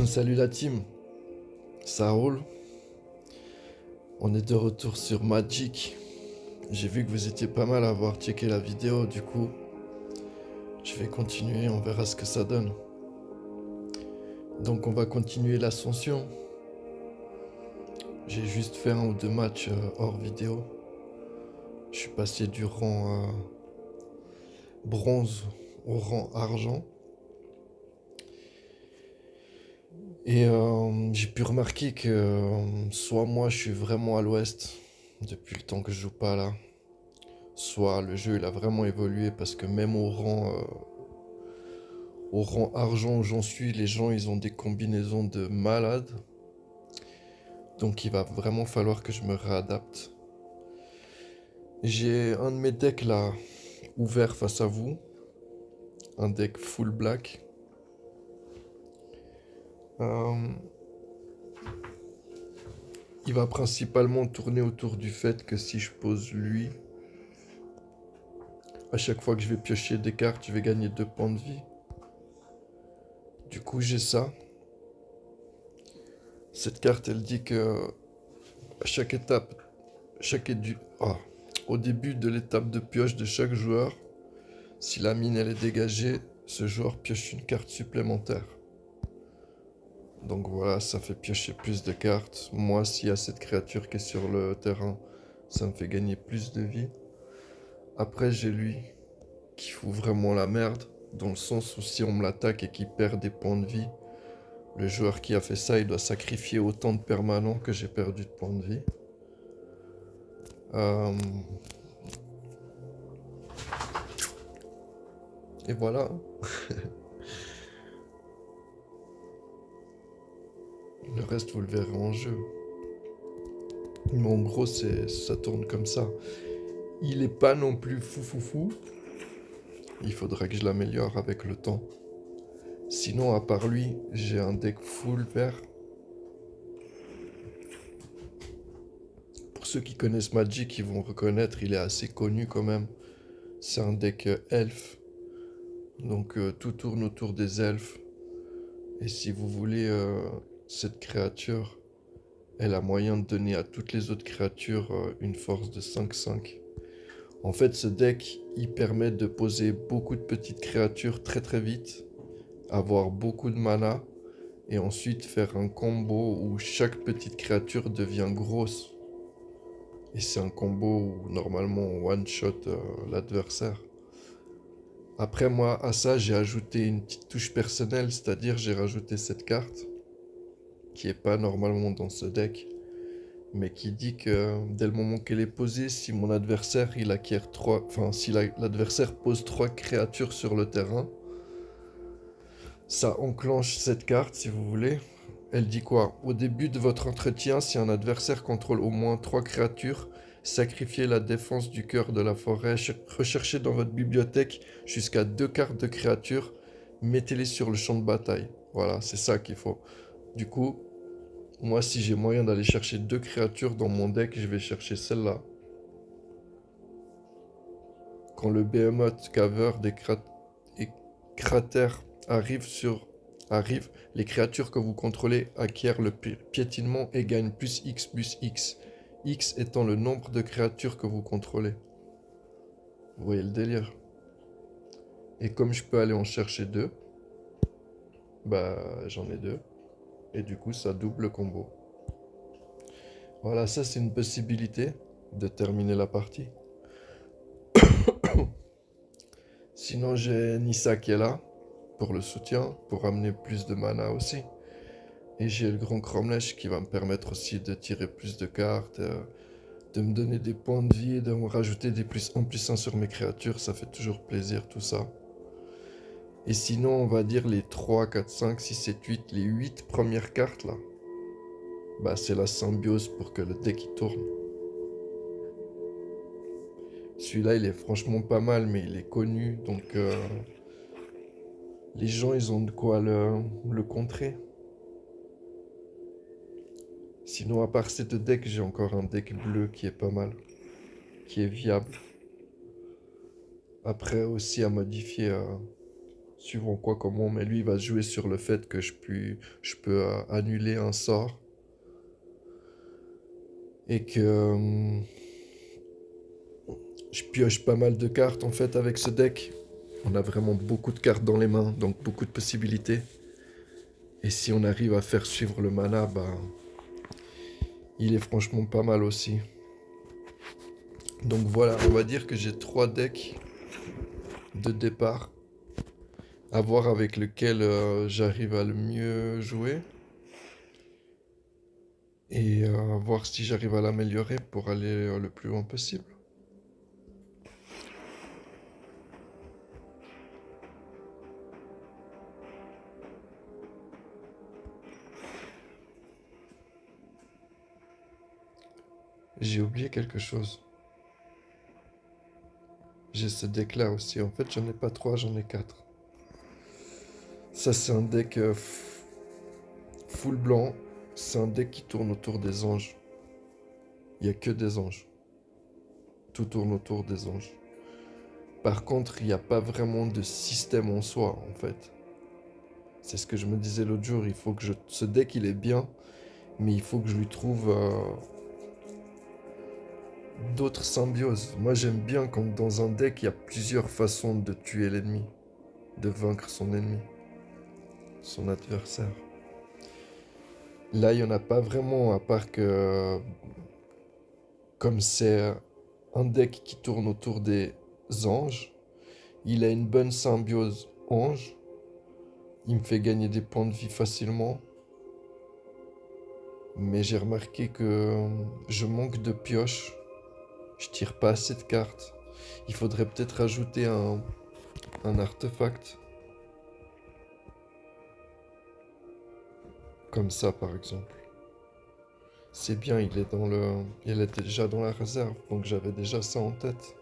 Salut la team, ça roule? On est de retour sur Magic. J'ai vu que vous étiez pas mal à avoir checké la vidéo, du coup, je vais continuer, on verra ce que ça donne. Donc on va continuer l'ascension. J'ai juste fait un ou deux matchs hors vidéo. Je suis passé du rang bronze au rang argent. Et j'ai pu remarquer que soit moi je suis vraiment à l'ouest depuis le temps que je joue pas là, soit le jeu il a vraiment évolué parce que même au rang argent où j'en suis, les gens ils ont des combinaisons de malades. Donc il va vraiment falloir que je me réadapte. J'ai un de mes decks là ouvert face à vous. Un deck full black. Euh, il va principalement tourner autour du fait que si je pose lui, à chaque fois que je vais piocher des cartes, je vais gagner 2 points de vie. Du coup j'ai ça. Cette carte elle dit que à chaque étape, au début de l'étape de pioche de chaque joueur, si la mine elle est dégagée, ce joueur pioche une carte supplémentaire. Donc voilà, ça fait piocher plus de cartes. Moi, s'il y a cette créature qui est sur le terrain, ça me fait gagner plus de vie. Après, j'ai lui qui fout vraiment la merde, dans le sens où si on me l'attaque et qu'il perd des points de vie, le joueur qui a fait ça, il doit sacrifier autant de permanents que j'ai perdu de points de vie. Euh, et voilà. Le reste, vous le verrez en jeu. Mais en gros, ça tourne comme ça. Il est pas non plus fou fou fou. Il faudra que je l'améliore avec le temps. Sinon, à part lui, j'ai un deck full vert. Pour ceux qui connaissent Magic, ils vont reconnaître, il est assez connu quand même. C'est un deck elfe. Donc tout tourne autour des elfes. Et si vous voulez, cette créature, elle a moyen de donner à toutes les autres créatures une force de 5-5. En fait, ce deck, il permet de poser beaucoup de petites créatures très très vite, avoir beaucoup de mana, et ensuite faire un combo où chaque petite créature devient grosse. Et c'est un combo où normalement on one-shot l'adversaire. Après moi, à ça, j'ai ajouté une petite touche personnelle, c'est-à-dire j'ai rajouté cette carte, qui est pas normalement dans ce deck, mais qui dit que dès le moment qu'elle est posée, si mon adversaire il acquiert 3, enfin si l'adversaire pose 3 créatures sur le terrain, ça enclenche cette carte si vous voulez. Elle dit quoi? Au début de votre entretien, si un adversaire contrôle au moins 3 créatures, sacrifiez la défense du cœur de la forêt, recherchez dans votre bibliothèque jusqu'à 2 cartes de créatures, mettez-les sur le champ de bataille. Voilà, c'est ça qu'il faut. Du coup, moi si j'ai moyen d'aller chercher 2 créatures dans mon deck, je vais chercher celle-là. Quand le Behemoth Caver et cratères arrive, les créatures que vous contrôlez acquièrent le piétinement et gagnent plus X. X étant le nombre de créatures que vous contrôlez. Vous voyez le délire. Et comme je peux aller en chercher 2, bah j'en ai 2. Et du coup ça double le combo. Voilà, ça c'est une possibilité de terminer la partie. Sinon j'ai Nissa qui est là pour le soutien, pour amener plus de mana aussi. Et j'ai le grand Cromlech qui va me permettre aussi de tirer plus de cartes, de me donner des points de vie, de me rajouter des plus 1 plus 1 sur mes créatures, ça fait toujours plaisir tout ça. Et sinon, on va dire les 3, 4, 5, 6, 7, 8, les 8 premières cartes là, bah c'est la symbiose pour que le deck il tourne. Celui-là il est franchement pas mal, mais il est connu, donc les gens ils ont de quoi le contrer. Sinon, à part ces deux decks, j'ai encore un deck bleu qui est pas mal, qui est viable. Après aussi à modifier suivant quoi, comment, mais lui il va jouer sur le fait que je peux annuler un sort et que je pioche pas mal de cartes en fait avec ce deck. On a vraiment beaucoup de cartes dans les mains, donc beaucoup de possibilités. Et si on arrive à faire suivre le mana, bah, il est franchement pas mal aussi. Donc voilà, on va dire que j'ai 3 decks de départ, à voir avec lequel j'arrive à le mieux jouer et voir si j'arrive à l'améliorer pour aller le plus loin possible. J'ai oublié quelque chose. J'ai ce deck là aussi. En fait, j'en ai pas 3, j'en ai 4. Ça, c'est un deck full blanc. C'est un deck qui tourne autour des anges. Il n'y a que des anges. Tout tourne autour des anges. Par contre, il n'y a pas vraiment de système en soi, en fait. C'est ce que je me disais l'autre jour. Il faut que je... Ce deck, il est bien, mais il faut que je lui trouve d'autres symbioses. Moi, j'aime bien quand dans un deck, il y a plusieurs façons de tuer l'ennemi, de vaincre son ennemi, son adversaire. Là, il n'y en a pas vraiment, à part que, comme c'est un deck qui tourne autour des anges, il a une bonne symbiose ange. Il me fait gagner des points de vie facilement. Mais j'ai remarqué que je manque de pioche. Je tire pas assez de cartes. Il faudrait peut-être ajouter un artefact. Comme ça, par exemple. C'est bien, il était déjà dans la réserve, donc j'avais déjà ça en tête.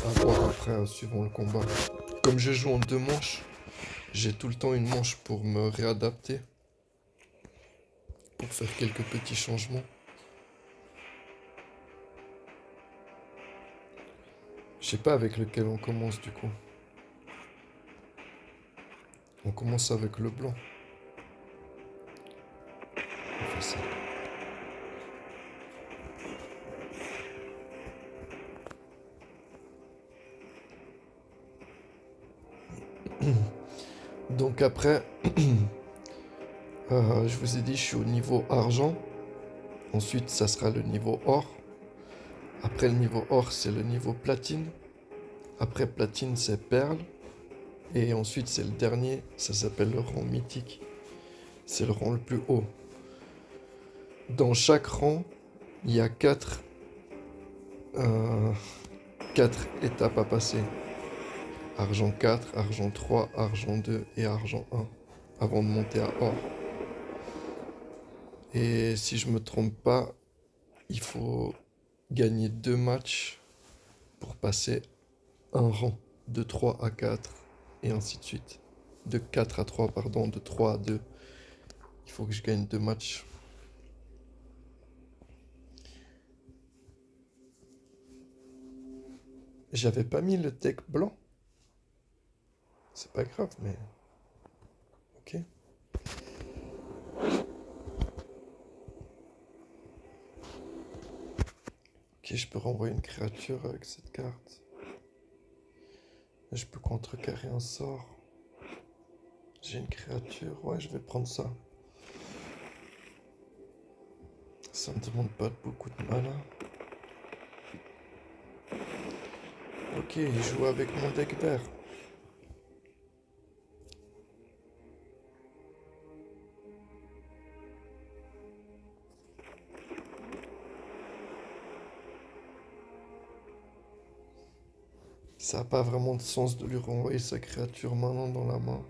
À voir après, suivant le combat. Comme je joue en 2 manches, j'ai tout le temps une manche pour me réadapter, pour faire quelques petits changements. Je sais pas avec lequel on commence du coup. On commence avec le blanc. On fait ça. Donc après, je vous ai dit, je suis au niveau argent. Ensuite, ça sera le niveau or. Après le niveau or, c'est le niveau platine. Après platine, c'est perle. Et ensuite, c'est le dernier. Ça s'appelle le rang mythique. C'est le rang le plus haut. Dans chaque rang, il y a 4 étapes à passer. Argent 4, argent 3, argent 2 et argent 1. Avant de monter à or. Et si je me trompe pas, il faut gagner 2 matchs pour passer un rang. De 3 à 4 et ainsi de suite. De 4 à 3, pardon, de 3 à 2. Il faut que je gagne 2 matchs. J'avais pas mis le deck blanc. C'est pas grave, mais... Ok. Ok, je peux renvoyer une créature avec cette carte. Je peux contrecarrer un sort. J'ai une créature. Ouais, je vais prendre ça. Ça me demande pas beaucoup de mana. Ok, il joue avec mon deck vert. Ça n'a pas vraiment de sens de lui renvoyer sa créature maintenant dans la main.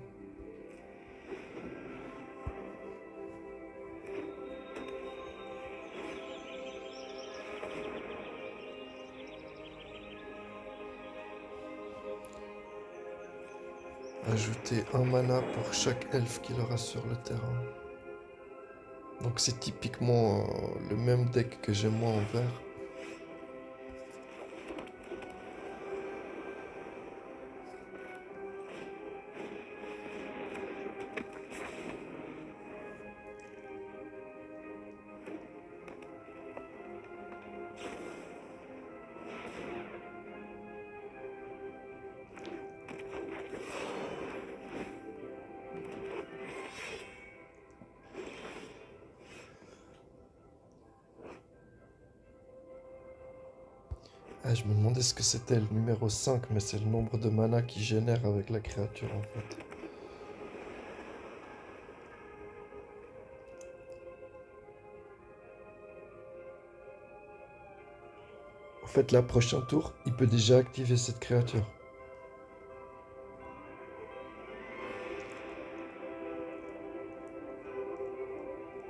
Ajouter un mana pour chaque elfe qu'il aura sur le terrain. Donc c'est typiquement le même deck que j'ai moi en vert. Ah, je me demandais ce que c'était le numéro 5, mais c'est le nombre de mana qu'il génère avec la créature en fait. En fait, la prochain tour, il peut déjà activer cette créature.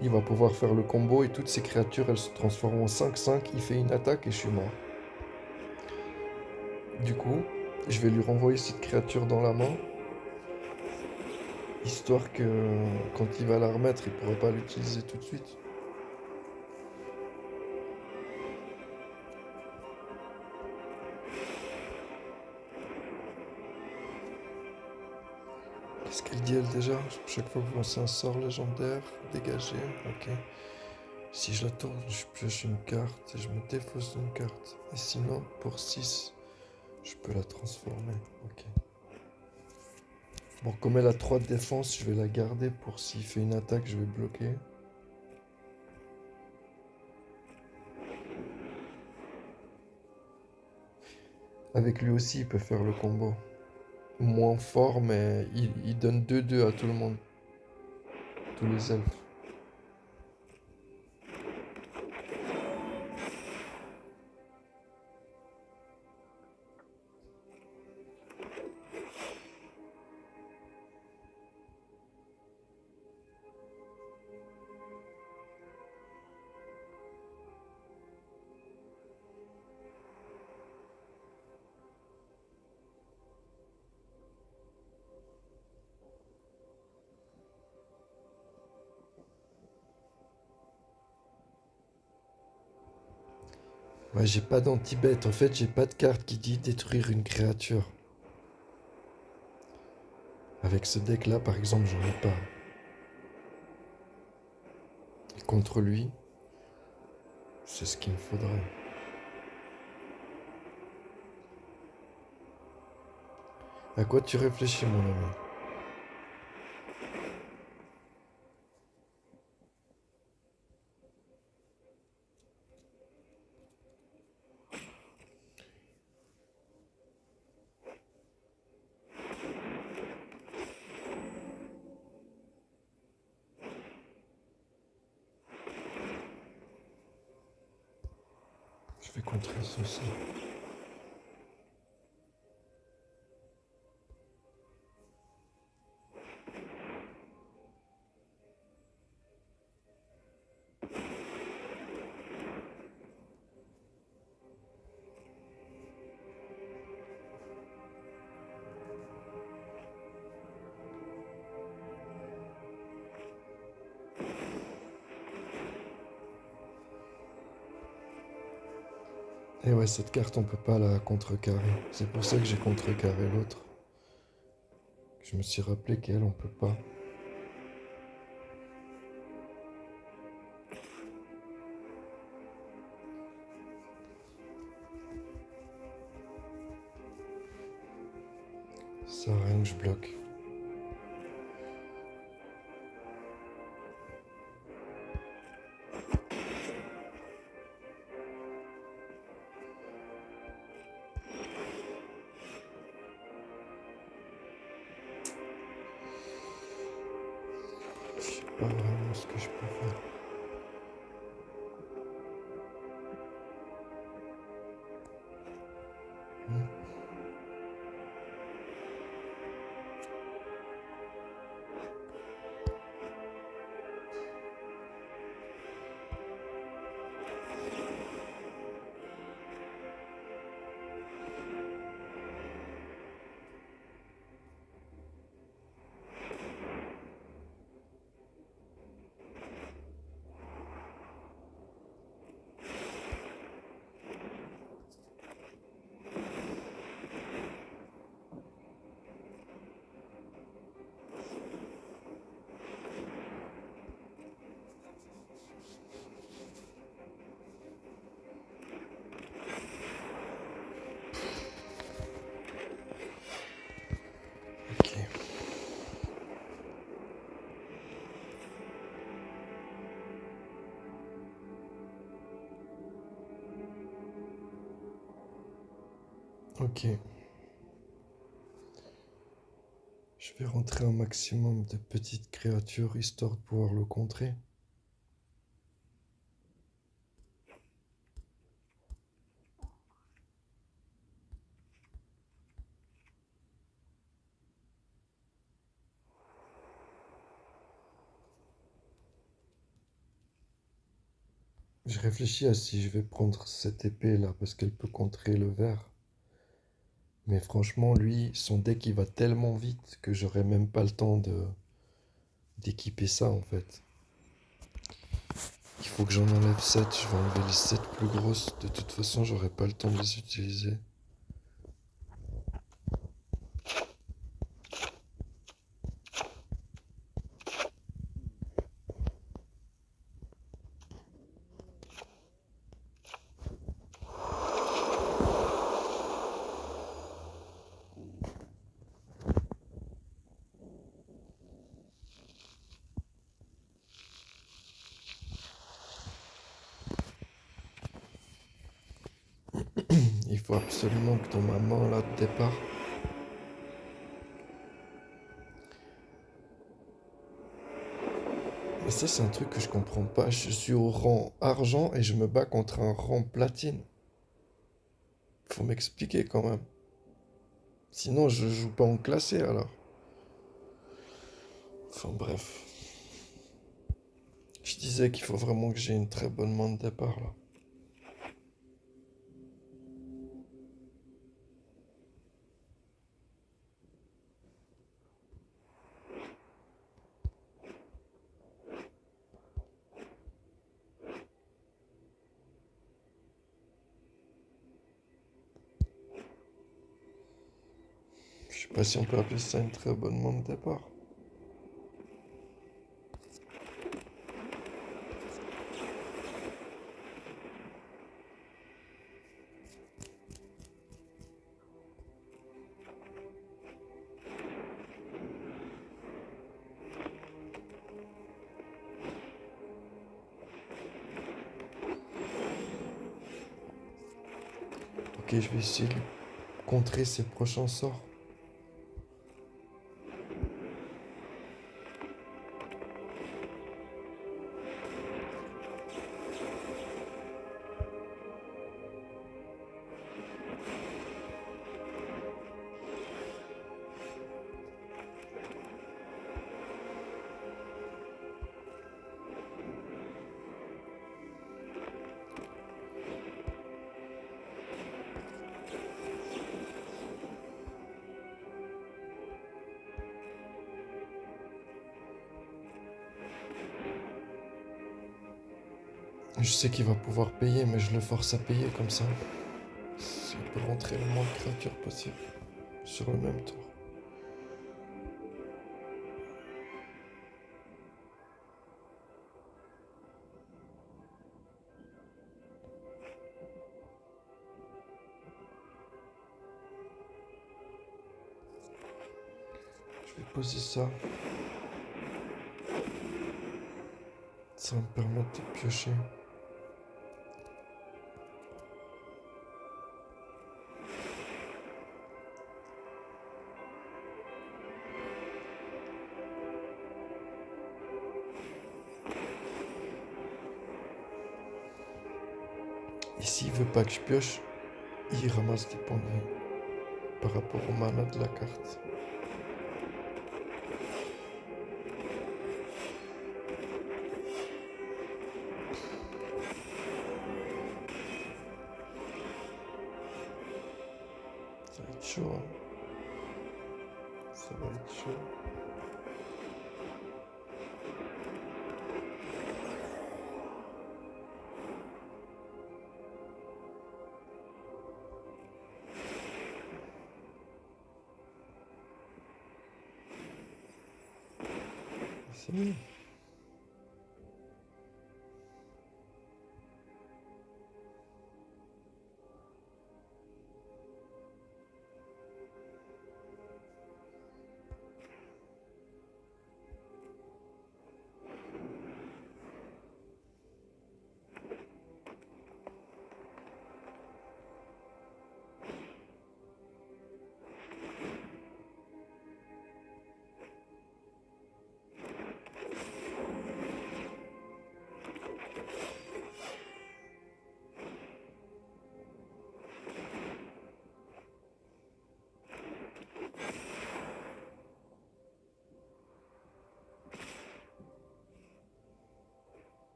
Il va pouvoir faire le combo et toutes ces créatures, elles se transforment en 5-5. Il fait une attaque et je suis mort. Du coup, je vais lui renvoyer cette créature dans la main, histoire que quand il va la remettre, il pourra pas l'utiliser tout de suite. Qu'est-ce qu'elle dit elle déjà? Chaque fois que vous lancez un sort légendaire, dégagez, ok. Si je la tourne, je pioche une carte et je me défausse d'une carte. Et sinon, pour 6, je peux la transformer, ok. Bon, comme elle a 3 de défense, je vais la garder pour s'il fait une attaque, je vais bloquer. Avec lui aussi, il peut faire le combo. Moins fort, mais il donne 2-2 à tout le monde. Tous les elfes. Ouais, j'ai pas d'anti-bête. En fait, j'ai pas de carte qui dit détruire une créature. Avec ce deck-là, par exemple, j'en ai pas. Et contre lui, c'est ce qu'il me faudrait. À quoi tu réfléchis, mon ami? Je vais contrer ceci. Et ouais, cette carte, on peut pas la contrecarrer. C'est pour ça que j'ai contrecarré l'autre. Je me suis rappelé qu'elle, on peut pas. Ça sert à rien que je bloque. Je sais pas vraiment ce que je peux faire. Hmm. Ok, je vais rentrer un maximum de petites créatures histoire de pouvoir le contrer. Je réfléchis à si je vais prendre cette épée là parce qu'elle peut contrer le verre. Mais franchement, lui, son deck il va tellement vite que j'aurai même pas le temps de d'équiper ça en fait. Il faut que j'en enlève 7. Je vais enlever les 7 plus grosses. De toute façon, j'aurai pas le temps de les utiliser. Il faut absolument que dans ma main là de départ. Mais ça, c'est un truc que je comprends pas. Je suis au rang argent et je me bats contre un rang platine. Faut m'expliquer quand même. Sinon, je joue pas en classé alors. Enfin bref. Je disais qu'il faut vraiment que j'ai une très bonne main de départ là. Je sais pas si on peut appeler ça une très bonne main de départ. Ok, je vais essayer de contrer ses prochains sorts. Je sais qu'il va pouvoir payer, mais je le force à payer comme ça. Il peut rentrer le moins de créatures possible sur le même tour. Je vais poser ça. Ça va me permettre de piocher. Et s'il veut pas que je pioche, il ramasse des points de vie par rapport au mana de la carte. Ça va être chaud, hein. Ça va être chaud. C'est mieux.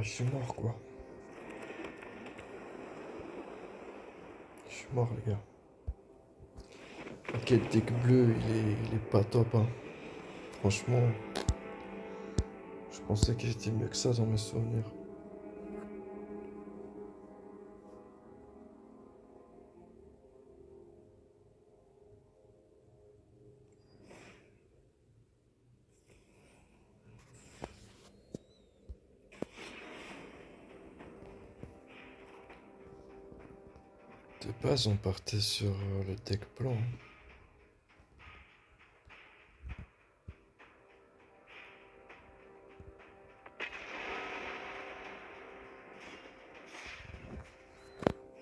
je suis mort quoi. Je suis mort les gars. Ok, le deck bleu, il est pas top hein. Franchement, je pensais que j'étais mieux que ça dans mes souvenirs. De base, on partait sur le deck blanc.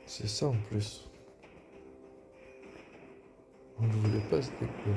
C'est ça en plus. On ne voulait pas ce deck bleu.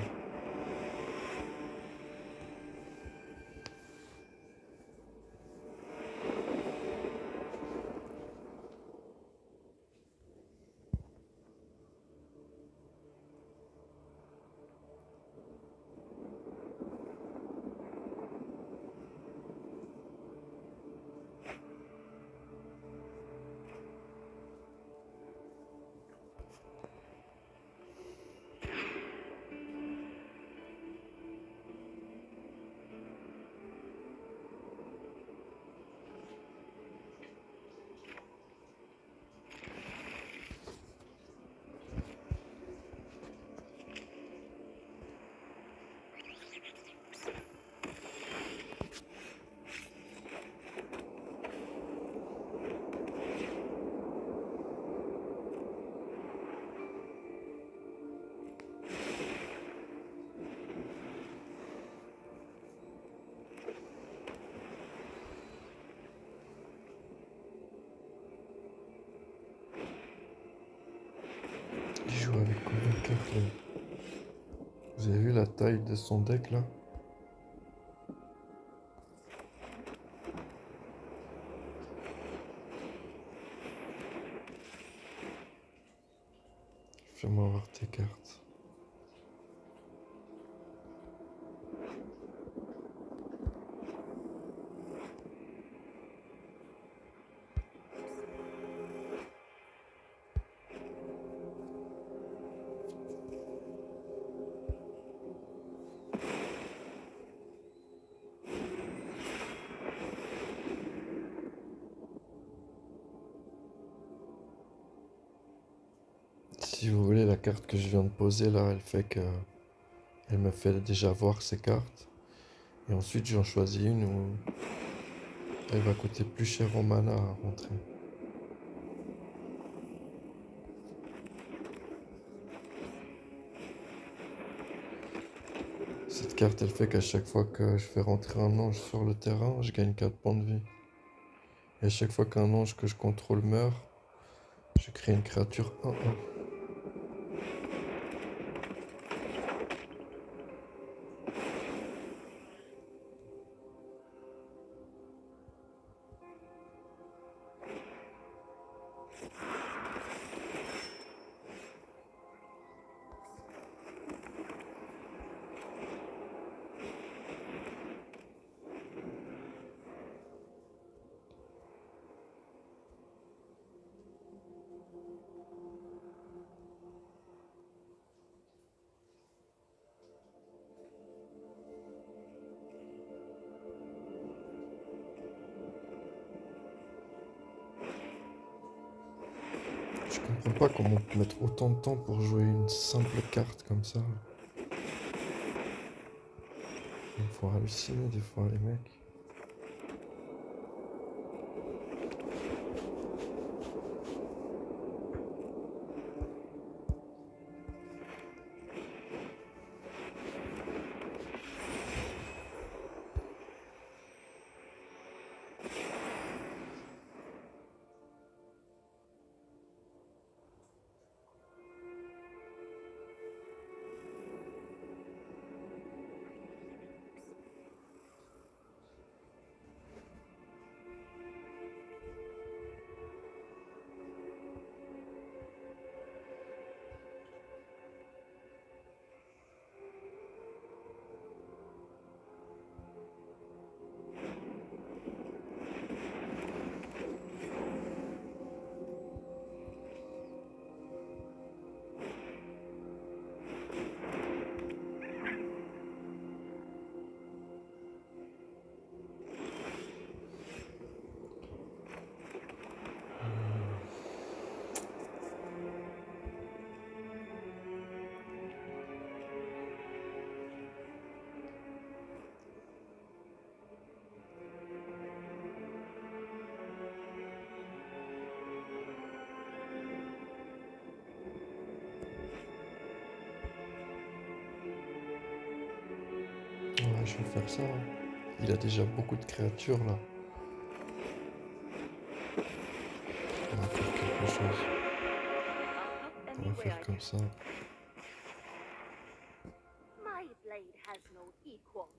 Il joue avec combien de cartes là? Vous avez vu la taille de son deck là? Fais-moi voir tes cartes. Si vous voulez, la carte que je viens de poser là, elle fait que... Elle me fait déjà voir ces cartes. Et ensuite, j'en choisis une où elle va coûter plus cher en mana à rentrer. Cette carte, elle fait qu'à chaque fois que je fais rentrer un ange sur le terrain, je gagne 4 points de vie. Et à chaque fois qu'un ange que je contrôle meurt, je crée une créature 1-1. Je comprends pas comment on peut mettre autant de temps pour jouer une simple carte comme ça. Ils me font halluciner des fois les mecs. Ouais, je vais faire ça, hein. Il a déjà beaucoup de créatures là. On va faire quelque chose. On va faire comme ça. My blade has no equal.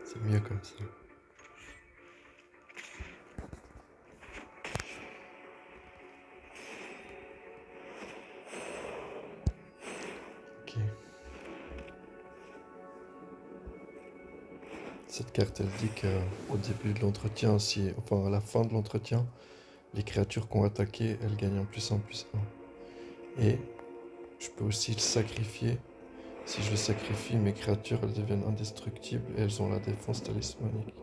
C'est mieux comme ça. Ok. Cette carte, elle dit qu'au début de l'entretien, enfin à la fin de l'entretien, les créatures qu'on attaqué, elles gagnent un plus 1, plus 1. Et je peux aussi le sacrifier. Si je le sacrifie, mes créatures, elles deviennent indestructibles et elles ont la défense talismanique.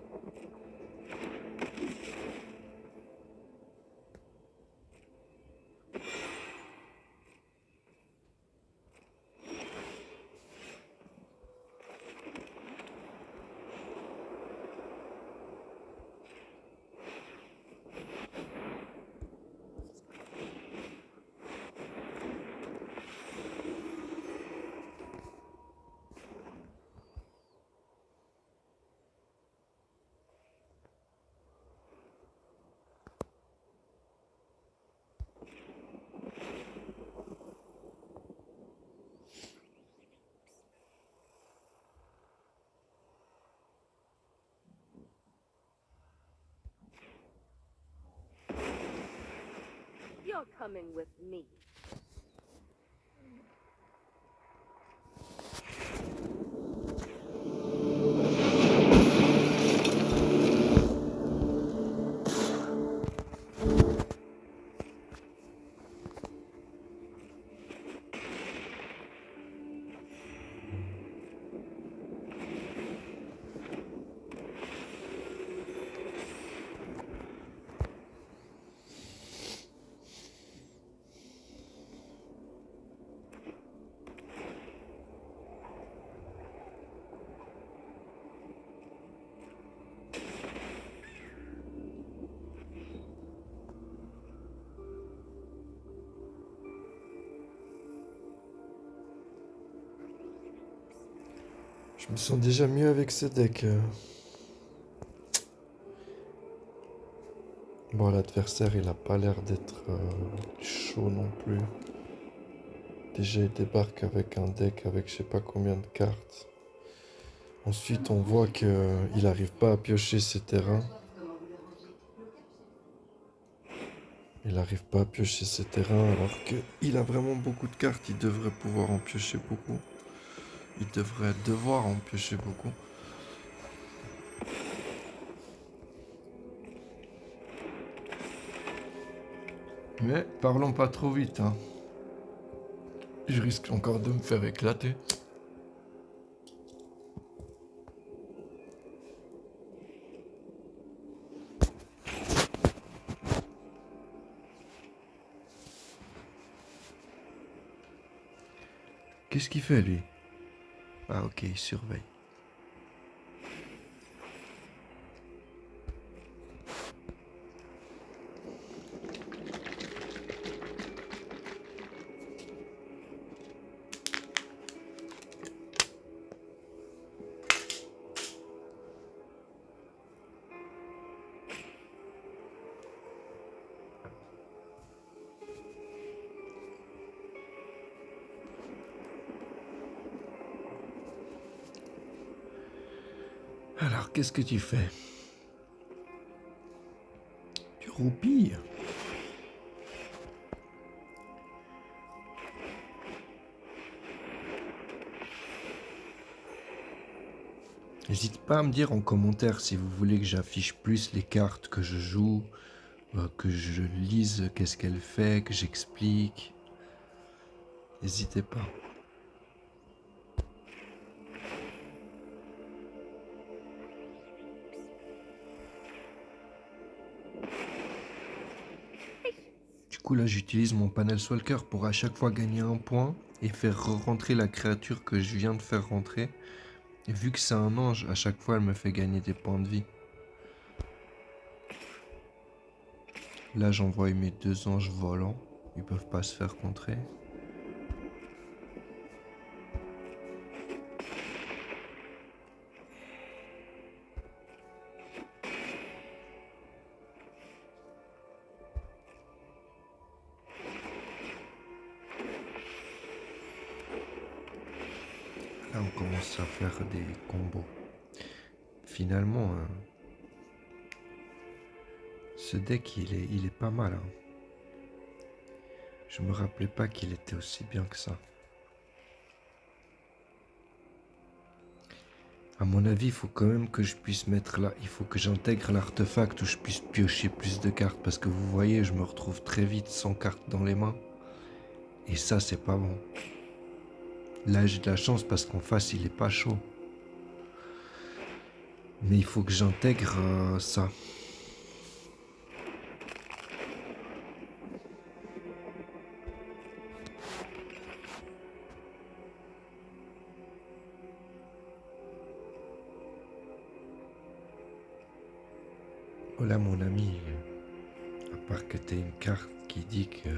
You're coming with me. Je me sens déjà mieux avec ce deck. Bon, l'adversaire, il a pas l'air d'être chaud non plus. Déjà, il débarque avec un deck avec je sais pas combien de cartes. Ensuite, on voit qu'il n'arrive pas à piocher ses terrains. Il n'arrive pas à piocher ses terrains alors qu'il a vraiment beaucoup de cartes. Il devrait pouvoir en piocher beaucoup. Il devrait devoir en piocher beaucoup. Mais parlons pas trop vite, hein. Je risque encore de me faire éclater. Qu'est-ce qu'il fait lui? Ah ok, il surveille. Alors, qu'est-ce que tu fais? Tu roupilles? N'hésite pas à me dire en commentaire si vous voulez que j'affiche plus les cartes que je joue, que je lise qu'est-ce qu'elle fait, que j'explique. N'hésitez pas. Du coup là j'utilise mon panel Swalker pour à chaque fois gagner un point et faire rentrer la créature que je viens de faire rentrer. Et vu que c'est un ange, à chaque fois elle me fait gagner des points de vie. Là j'envoie mes 2 anges volants. Ils peuvent pas se faire contrer. Là, on commence à faire des combos. Finalement, ce deck, il est pas mal. Hein. Je me rappelais pas qu'il était aussi bien que ça. À mon avis, il faut quand même que je puisse mettre là. Il faut que j'intègre l'artefact où je puisse piocher plus de cartes. Parce que vous voyez, je me retrouve très vite sans cartes dans les mains. Et ça, c'est pas bon. Là, j'ai de la chance parce qu'en face, il est pas chaud. Mais il faut que j'intègre ça. Oh là, mon ami, à part que t'aies une carte qui dit que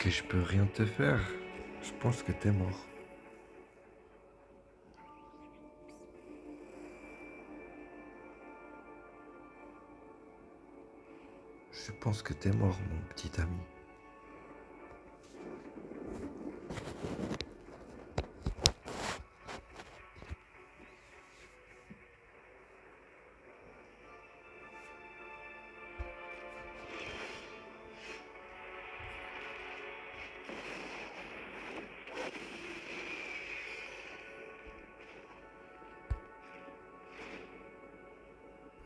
je peux rien te faire, je pense que t'es mort. Je pense que t'es mort, mon petit ami.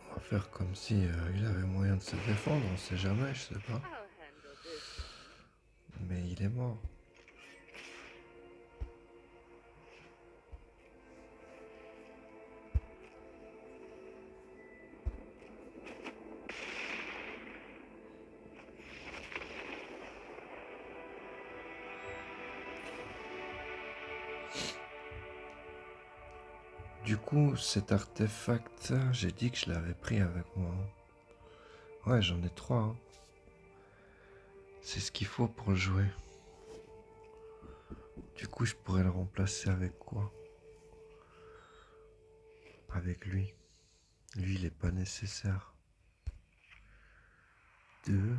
On va faire comme si il avait moyen de se défendre, on sait jamais, je sais pas. I'll handle this. Mais il est mort. Du coup, cet artefact, j'ai dit que je l'avais pris avec moi. Ouais, j'en ai 3. Hein. C'est ce qu'il faut pour le jouer. Du coup, je pourrais le remplacer avec quoi? Avec lui. Lui, il est pas nécessaire. 2.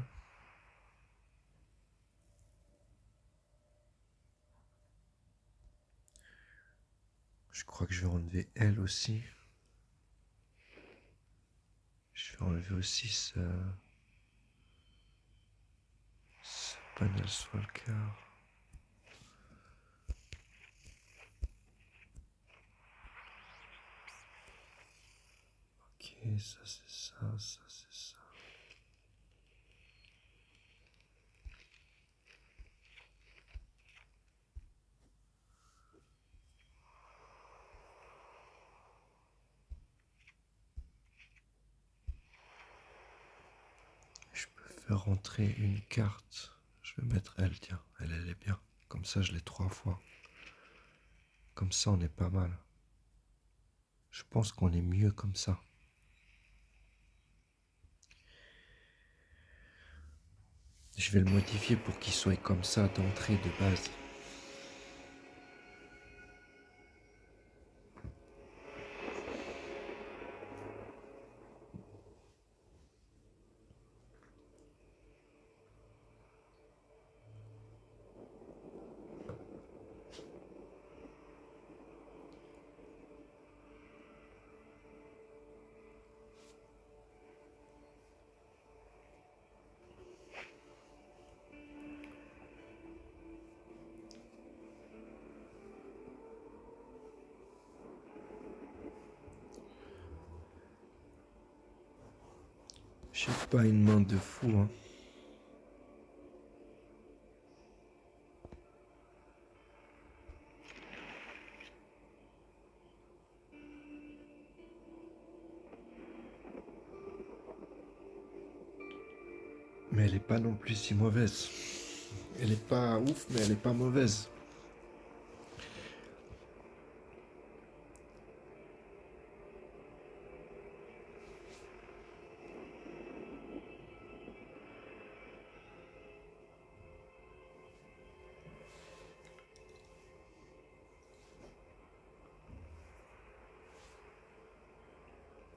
Je crois que je vais enlever elle aussi. Je vais enlever aussi ce panel Walker. Ok, ça c'est ça c'est ça. Je peux faire rentrer une carte. Je vais mettre elle, tiens, elle est bien. Comme ça, je l'ai 3 fois. Comme ça, on est pas mal. Je pense qu'on est mieux comme ça. Je vais le modifier pour qu'il soit comme ça d'entrée de base. J'ai pas une main de fou, hein. Mais elle est pas non plus si mauvaise. Elle est pas ouf, mais elle est pas mauvaise.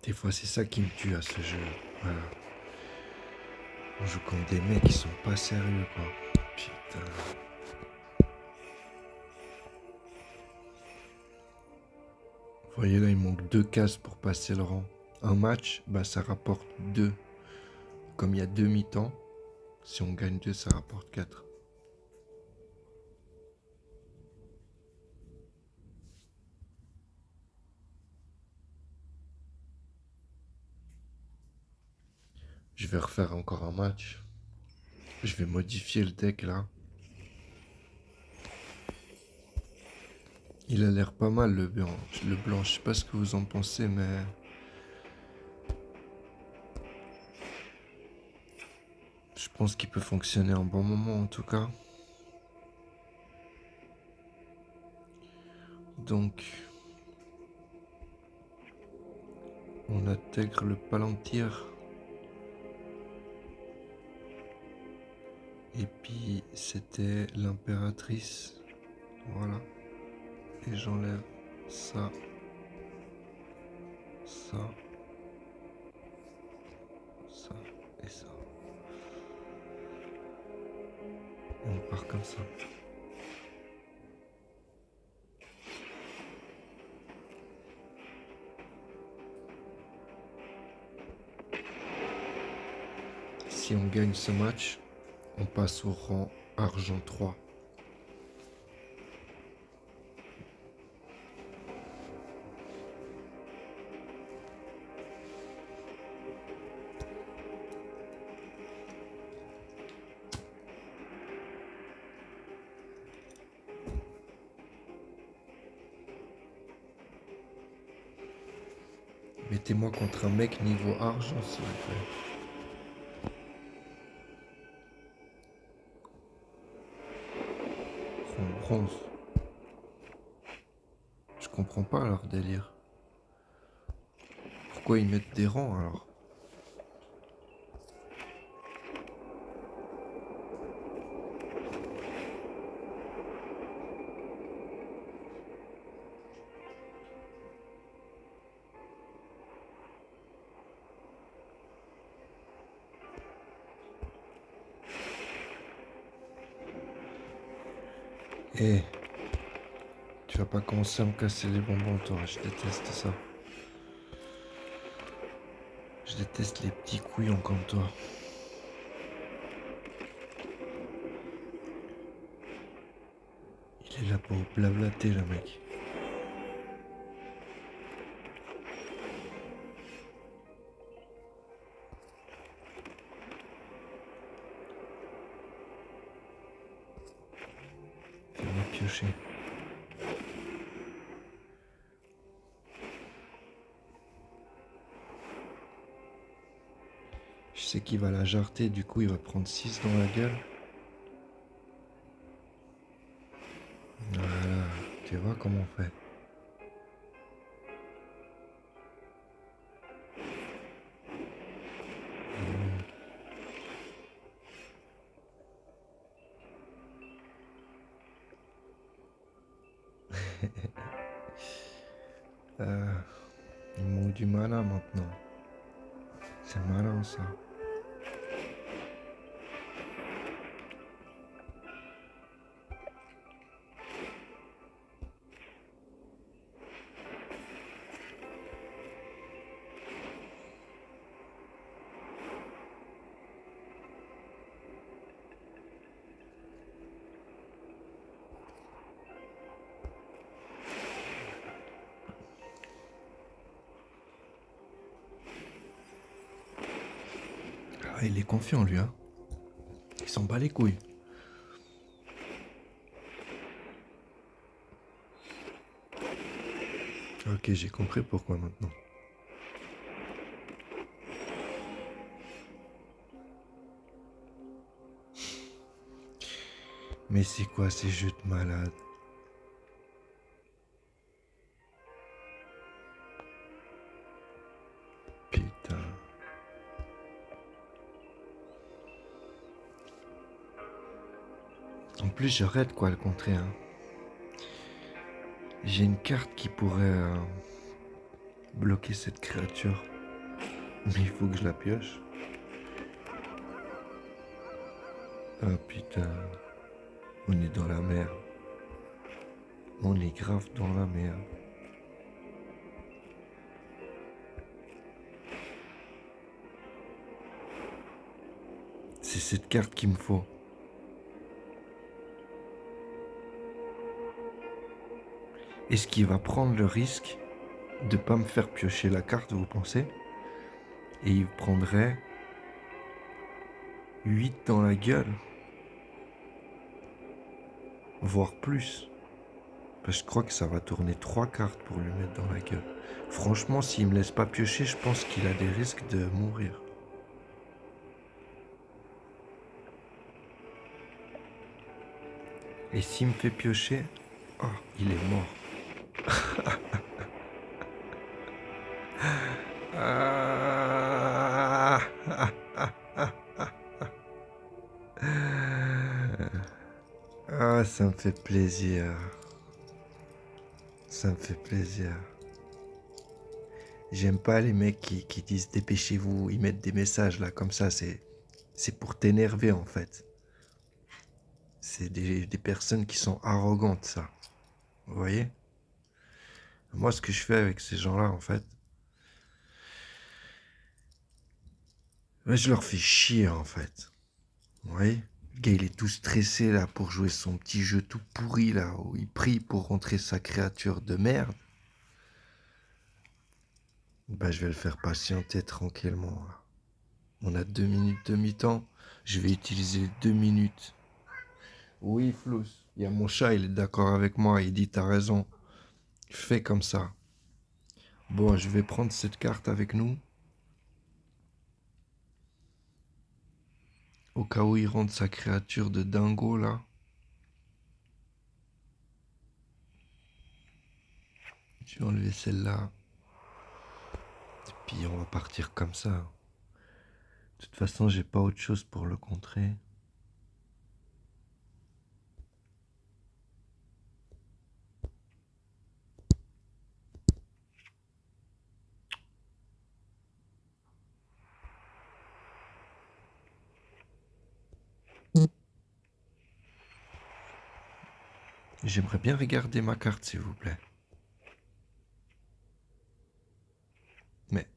Des fois, c'est ça qui me tue à ce jeu. Voilà. On joue contre des mecs qui sont pas sérieux, quoi. Putain. Vous voyez là, il manque 2 cases pour passer le rang. Un match, bah ça rapporte 2. Comme il y a 2 mi-temps, si on gagne 2, ça rapporte 4. Je vais refaire encore un match. Je vais modifier le deck là. Il a l'air pas mal le blanc. Le blanc, je sais pas ce que vous en pensez, mais je pense qu'il peut fonctionner un bon moment en tout cas. Donc, on intègre le palantir. Et puis, c'était l'impératrice. Voilà. Et j'enlève ça, ça, ça et ça. Et on part comme ça. Si on gagne ce match, on passe au rang argent 3. Mettez-moi contre un mec niveau argent, s'il vous plaît. Rang bronze. Je comprends pas leur délire. Pourquoi ils mettent des rangs alors? Eh, tu vas pas commencer à me casser les bonbons, toi. Je déteste ça. Je déteste les petits couillons comme toi. Il est là pour blablater, le mec. Fais-moi piocher. Je sais qu'il va la jarter, du coup il va prendre 6 dans la gueule. Voilà, tu vois comment on fait. Il manque du malin maintenant. C'est malin ça. Ah, il est confiant lui, hein. Il s'en bat les couilles. Ok, j'ai compris pourquoi maintenant. Mais c'est quoi ces jeux de malade? Putain. En plus, j'arrête quoi le contrer, hein. J'ai une carte qui pourrait bloquer cette créature. Mais il faut que je la pioche. Ah putain, on est dans la merde. On est grave dans la merde. C'est cette carte qu'il me faut. Est-ce qu'il va prendre le risque de pas me faire piocher la carte, vous pensez? Et il prendrait 8 dans la gueule. Voire plus. Parce que je crois que ça va tourner 3 cartes pour lui mettre dans la gueule. Franchement, s'il me laisse pas piocher, je pense qu'il a des risques de mourir. Et s'il me fait piocher, oh, il est mort. Ah, ah, ça me fait plaisir. Ça me fait plaisir. J'aime pas les mecs qui disent dépêchez-vous, ils mettent des messages là comme ça, c'est pour t'énerver en fait. C'est des personnes qui sont arrogantes, ça. Vous voyez? Moi, ce que je fais avec ces gens-là, en fait, je leur fais chier, en fait. Vous voyez? Le gars, il est tout stressé, là, pour jouer son petit jeu tout pourri, là, où il prie pour rentrer sa créature de merde. Bah, je vais le faire patienter tranquillement, là. On a 2 minutes de mi-temps. Je vais utiliser 2 minutes. Oui, Flous. Il y a mon chat, il est d'accord avec moi. Il dit, t'as raison. Fais comme ça. Bon, je vais prendre cette carte avec nous. Au cas où il rentre sa créature de dingo, là. Je vais enlever celle-là. Et puis on va partir comme ça. De toute façon, j'ai pas autre chose pour le contrer. J'aimerais bien regarder ma carte, s'il vous plaît. Mais...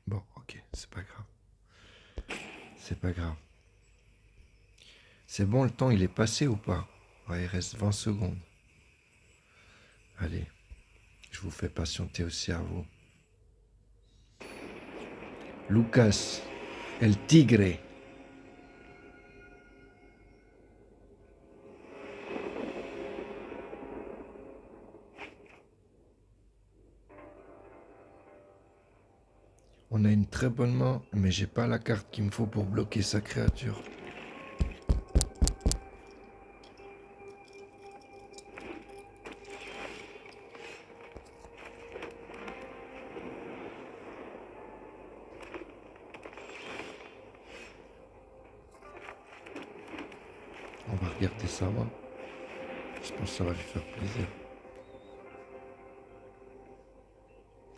Bon, ok, c'est pas grave. C'est pas grave. C'est bon, le temps, il est passé ou pas? Ouais, il reste 20 secondes. Allez, je vous fais patienter aussi à vous. Lucas, el tigre. On a une très bonne main, mais j'ai pas la carte qu'il me faut pour bloquer sa créature. On va regarder sa main. Je pense que ça va lui faire plaisir.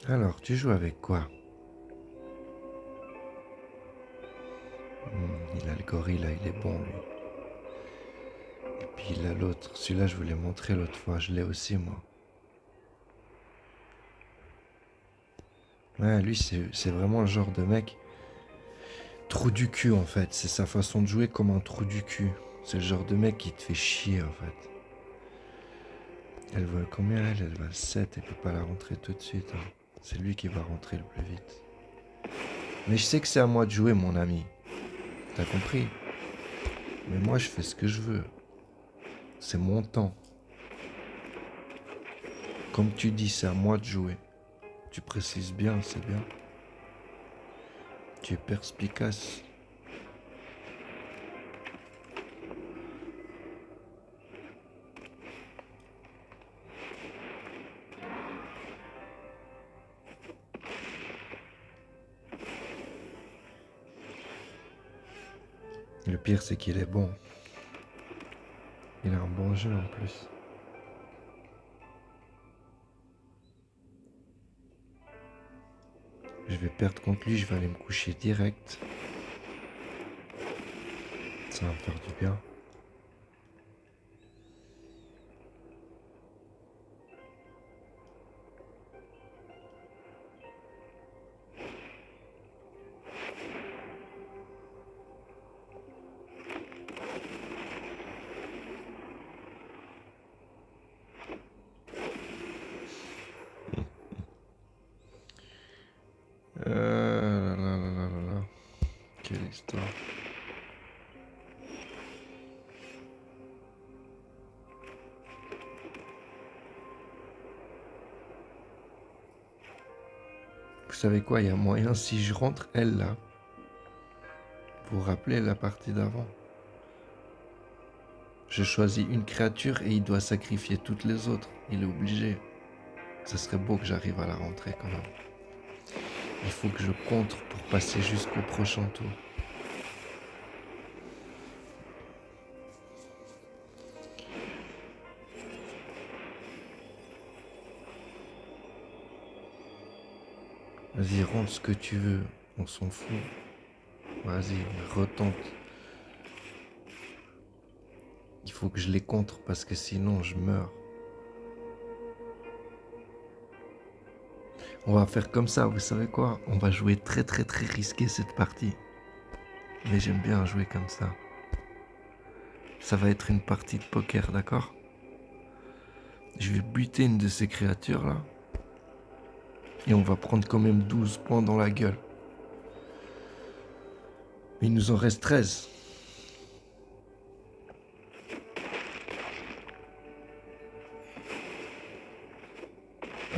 Alors, tu joues avec quoi? Il a le gorille là, il est bon lui. Et puis il a l'autre. Celui-là, je vous l'ai montré l'autre fois. Je l'ai aussi, moi. Ouais, lui, c'est vraiment le genre de mec. Trou du cul, en fait. C'est sa façon de jouer comme un trou du cul. C'est le genre de mec qui te fait chier, en fait. Elle veut combien elle va 7. Elle peut pas la rentrer tout de suite. Hein. C'est lui qui va rentrer le plus vite. Mais je sais que c'est à moi de jouer, mon ami. T'as compris? Mais moi, je fais ce que je veux. C'est mon temps. Comme tu dis, c'est à moi de jouer. Tu précises bien, c'est bien. Tu es perspicace. Le pire, c'est qu'il est bon. Il a un bon jeu en plus. Je vais perdre contre lui, je vais aller me coucher direct. Ça va me faire du bien. Là, là, là, là, là, là. Quelle histoire. Vous savez quoi, il y a moyen, si je rentre elle là, vous vous rappelez la partie d'avant? Je choisis une créature et il doit sacrifier toutes les autres. Il est obligé. Ça serait beau que j'arrive à la rentrer quand même. Il faut que je contre pour passer jusqu'au prochain tour. Vas-y, rentre ce que tu veux. On s'en fout. Vas-y, retente. Il faut que je les contre parce que sinon je meurs. On va faire comme ça, vous savez quoi? On va jouer très très très risqué cette partie. Mais j'aime bien jouer comme ça. Ça va être une partie de poker, d'accord? Je vais buter une de ces créatures là. Et on va prendre quand même 12 points dans la gueule. Il nous en reste 13.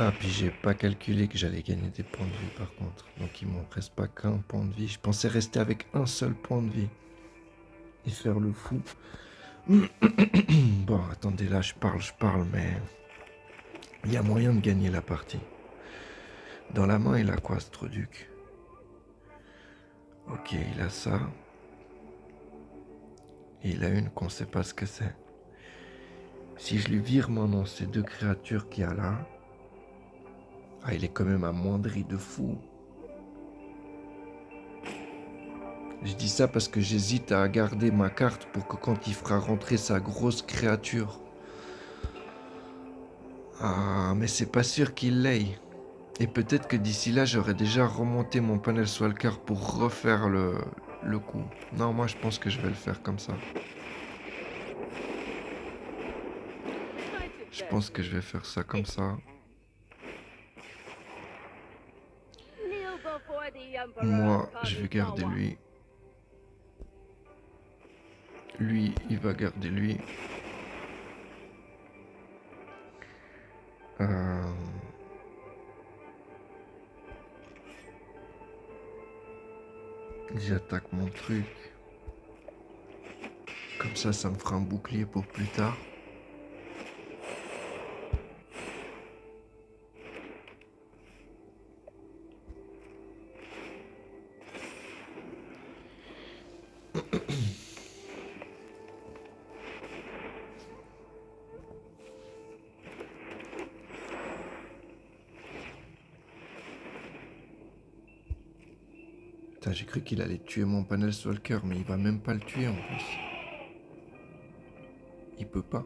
Ah, puis j'ai pas calculé que j'allais gagner des points de vie par contre. Donc il m'en reste pas qu'un point de vie. Je pensais rester avec un seul point de vie. Et faire le fou. Bon, attendez, là je parle, mais... Il y a moyen de gagner la partie. Dans la main, il a quoi, ce Troduc? Ok, il a ça. Et il a une qu'on sait pas ce que c'est. Si je lui vire maintenant ces deux créatures qu'il y a là... Ah, il est quand même amoindri de fou. Je dis ça parce que j'hésite à garder ma carte pour que quand il fera rentrer sa grosse créature... Ah, mais c'est pas sûr qu'il l'aille. Et peut-être que d'ici là, j'aurais déjà remonté mon panel Swalker pour refaire le coup. Non, moi je pense que je vais le faire comme ça. Je pense que je vais faire ça comme ça. Moi, je vais garder lui. Lui, il va garder lui. J'attaque mon truc. Comme ça me fera un bouclier pour plus tard. Putain, j'ai cru qu'il allait tuer mon panel Swalker, mais il va même pas le tuer en plus. Il peut pas.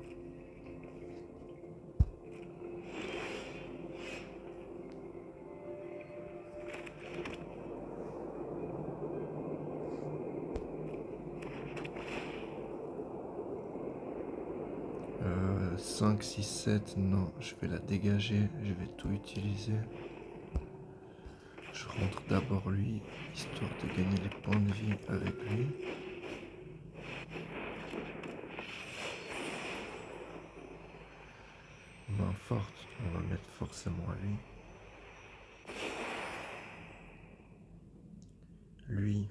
Euh, 5, 6, 7, non, je vais la dégager, je vais tout utiliser. Je rentre d'abord lui, histoire de gagner les points de vie avec lui. Main forte, on va mettre forcément à lui. Lui.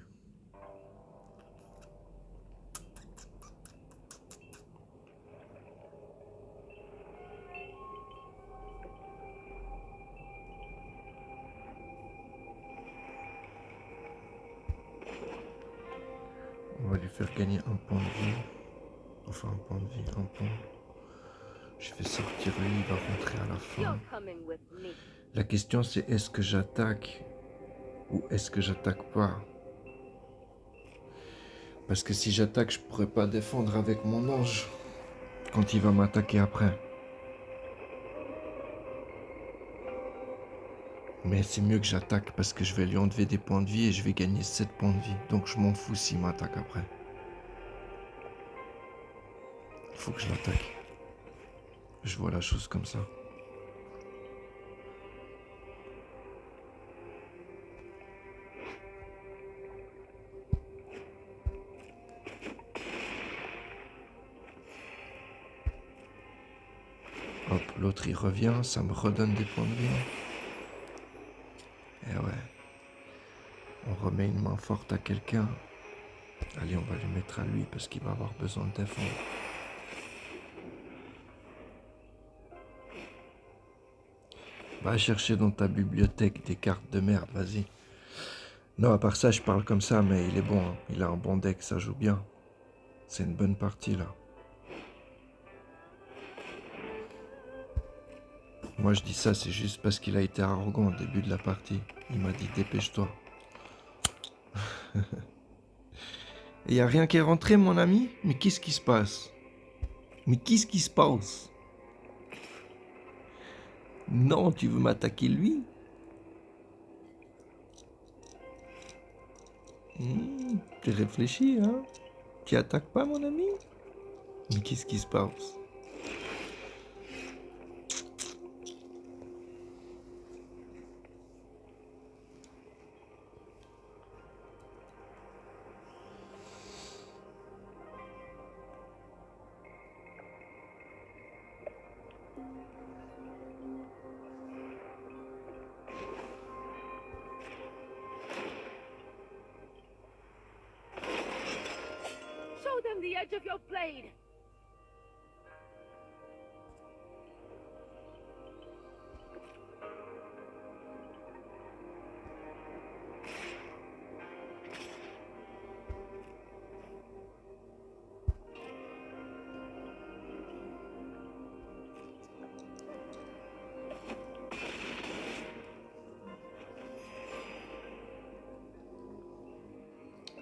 On va lui faire gagner un point de vie. Enfin, un point de vie, un point. Je vais sortir lui, il va rentrer à la fin. You're coming with me. La question c'est est-ce que j'attaque Ou est-ce que j'attaque pas? Parce que si j'attaque, je pourrais pas défendre avec mon ange quand il va m'attaquer après. Mais c'est mieux que j'attaque parce que je vais lui enlever des points de vie et je vais gagner 7 points de vie. Donc je m'en fous s'il m'attaque après. Il faut que je l'attaque. Je vois la chose comme ça. Hop, l'autre il revient, ça me redonne des points de vie. Et ouais, on remet une main forte à quelqu'un. Allez, on va lui mettre à lui parce qu'il va avoir besoin de défendre. Va chercher dans ta bibliothèque des cartes de merde, vas-y. Non, à part ça, je parle comme ça, mais il est bon, hein. Il a un bon deck, ça joue bien. C'est une bonne partie, là. Moi, je dis ça, c'est juste parce qu'il a été arrogant au début de la partie. Il m'a dit, dépêche-toi. Et y a rien qui est rentré, mon ami? Mais qu'est-ce qui se passe? Mais qu'est-ce qui se passe? Non, tu veux m'attaquer lui? T'es réfléchi, hein? Tu attaques pas, mon ami? Mais qu'est-ce qui se passe? Show them the edge of your blade.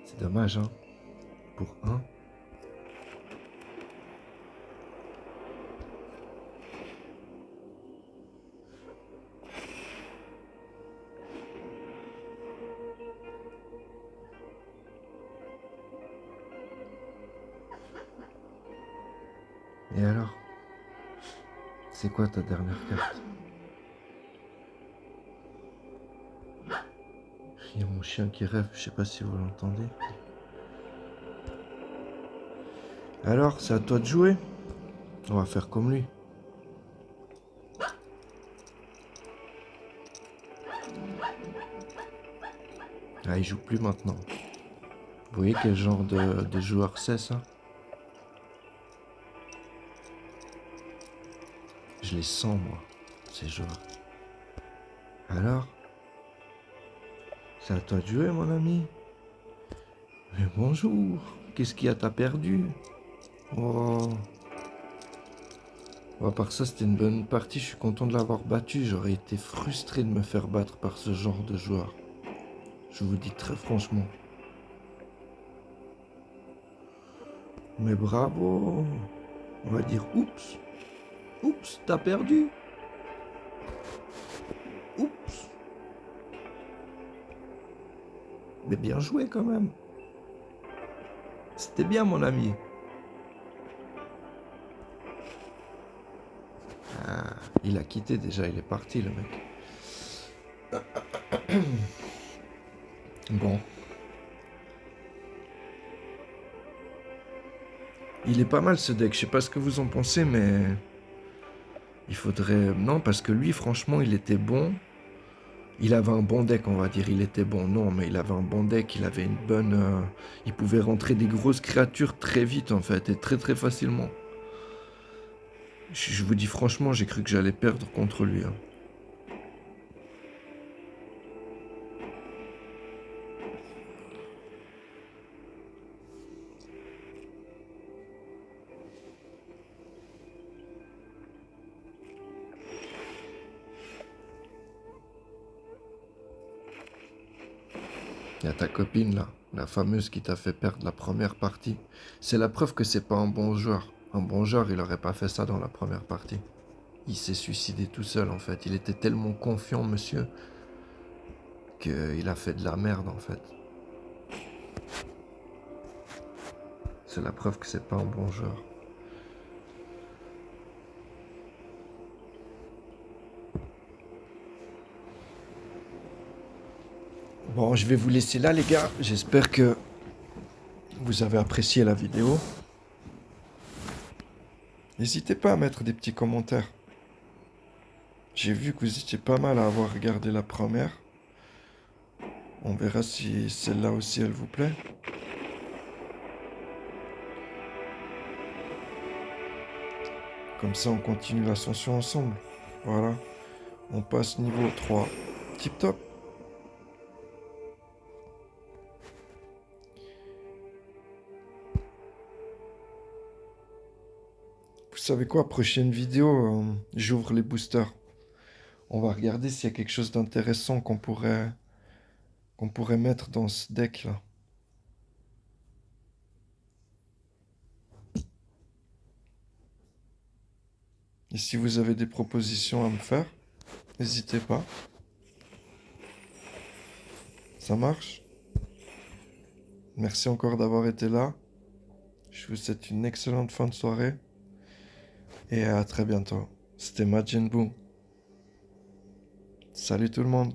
C'est dommage, hein? Pour un. Et alors? C'est quoi ta dernière carte? Il y a mon chien qui rêve, je sais pas si vous l'entendez. Alors, c'est à toi de jouer. On va faire comme lui. Ah, il joue plus maintenant. Vous voyez quel genre de joueur c'est, ça? Je les sens, moi, ces joueurs. Alors? C'est à toi de jouer, mon ami. Mais bonjour. Qu'est-ce qu'il y a, t'as perdu? Oh. Bon, à part ça, c'était une bonne partie. Je suis content de l'avoir battu. J'aurais été frustré de me faire battre par ce genre de joueur. Je vous dis très franchement. Mais bravo. On va dire oups. Oups, t'as perdu. Oups. Mais bien joué quand même. C'était bien, mon ami. Ah, il a quitté déjà, il est parti, le mec. Bon. Il est pas mal ce deck, je sais pas ce que vous en pensez, mais... Il faudrait... Non, parce que lui, franchement, il était bon. Il avait un bon deck, on va dire. Il était bon, non, mais il avait un bon deck, il avait une bonne... Il pouvait rentrer des grosses créatures très vite, en fait, et très très facilement. Je vous dis franchement, j'ai cru que j'allais perdre contre lui, hein. Il y a ta copine là, la fameuse qui t'a fait perdre la première partie. C'est la preuve que c'est pas un bon joueur. Un bon joueur, il aurait pas fait ça dans la première partie. Il s'est suicidé tout seul en fait. Il était tellement confiant, monsieur, qu'il a fait de la merde en fait. C'est la preuve que c'est pas un bon joueur. Bon, je vais vous laisser là les gars. J'espère que vous avez apprécié la vidéo. N'hésitez pas à mettre des petits commentaires. J'ai vu que vous étiez pas mal à avoir regardé la première. On verra si celle-là aussi elle vous plaît. Comme ça, on continue l'ascension ensemble. Voilà. On passe niveau 3. Tip top. Vous savez quoi, prochaine vidéo, j'ouvre les boosters. On va regarder s'il y a quelque chose d'intéressant qu'on pourrait mettre dans ce deck là. Et si vous avez des propositions à me faire, n'hésitez pas. Ça marche? Merci encore d'avoir été là. Je vous souhaite une excellente fin de soirée. Et à très bientôt. C'était Majin Buu. Salut tout le monde.